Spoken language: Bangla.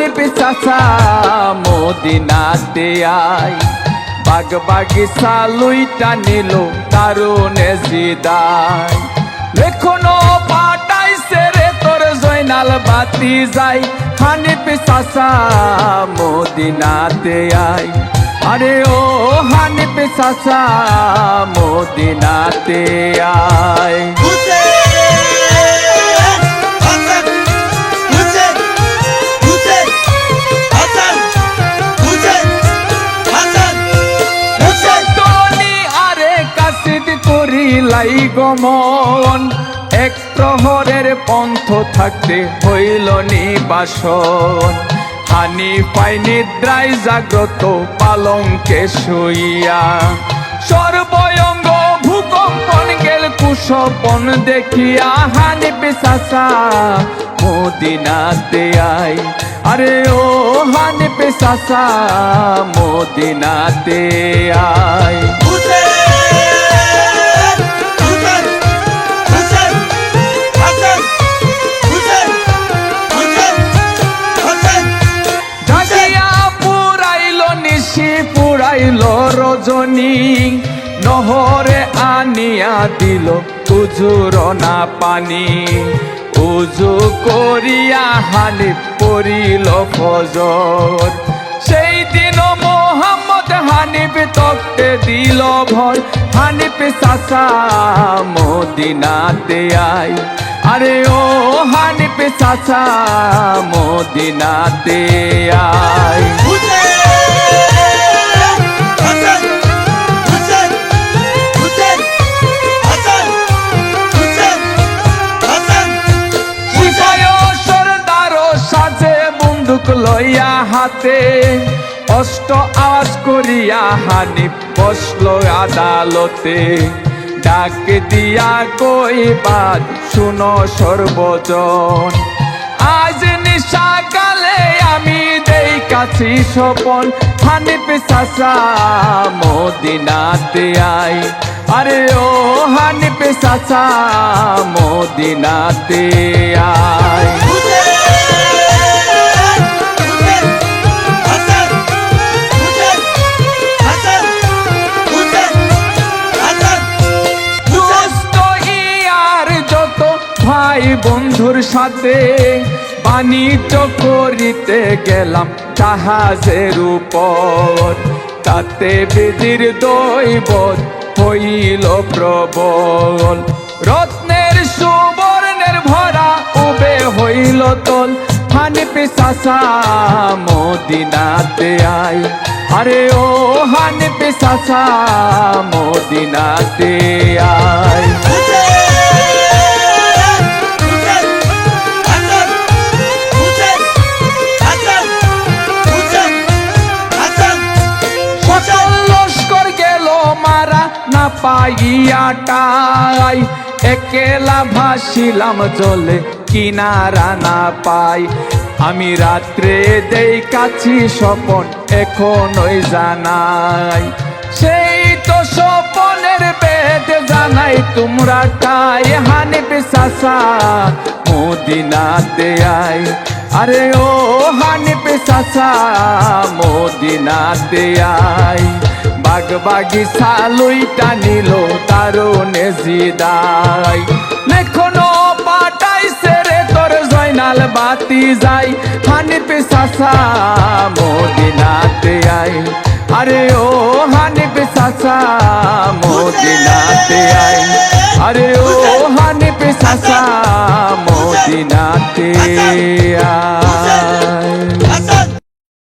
হানিফ চাচা মদিনাতে আয়। বাগ বাগিচা লুইটা নিল দারুনে জিদায়। এখনো পাঠাইছে রে তোর জয়নাল বাতি যাই, হানিফ চাচা মদিনাতে আয়। আরে ও হানিফ চাচা মদিনাতে আয়। লাই গমন এক প্রহরের পন্থ থাকতে হইল নিবাসন। হানিফাই নিদ্রায় জাগ্রত পালঙ্কে শুইয়া, সর্বঙ্গ ভূকম্পন গেল কুশপন দেখিয়া। হানিফ চাচা মদিনাতে আয়। আরে ও হানিফ চাচা মদিনাতে আয়। পুরাইল রজনী নহরে আনিয়া দিল উজুর না পানি। উজু করিয়া হানিফ পড়িল ফজর। সেই দিন মোহাম্মদ হানিফ তক্তে দিল ভর। হানিফ চাচা মদিনাতে আয়। আরে ও হানিফ চাচা মদিনাতে আয়। লইয়া হাতে অষ্ট আওয়াজ করিয়া হানিফ বসল আদালতে। ডাক দিয়া কইবাদ শুনো সর্বজন, আজ নিশাকালে আমি দেই কাছি স্বপন। হানিফ চাচা মদিনাতে আয়। আরে ও হানিফ চাচা মদিনাতে আয়। ভাই বন্ধুর সাথে বাণিজ্য করিতে গেলাম জাহাজের উপর। তাতে বিধির দৈবত হইল প্রবল। রত্নের সুবর্ণের ভরা উবে হইল তল। হানিফ চাচা মদিনাতে আয়। আরে ও হানিফ চাচা মদিনাতে আয়। না পাইয়াটাই একেলা ভাসিলাম জলে কিনারা না পাই। আমি রাত্রে দেই কাছি স্বপন এখনই জানাই। সেই তো স্বপনের বেদ জানাই তোমরা তাই। হানিফ চাচা মদিনাতে আয়। আরে ও হানিফ চাচা মদিনাতে আয়। বাগ বাগিচা লুইটা নিল দারুনে জিদায়। এখনো পাঠাইছে রে তোর জয়নাল বাতি যাই, হানিফ চাচা মদিনাতে আয়। আরে ও হানিফ চাচা মদিনাতে আয়। আরে ও হানিফ চাচা মদিনাতে আয়।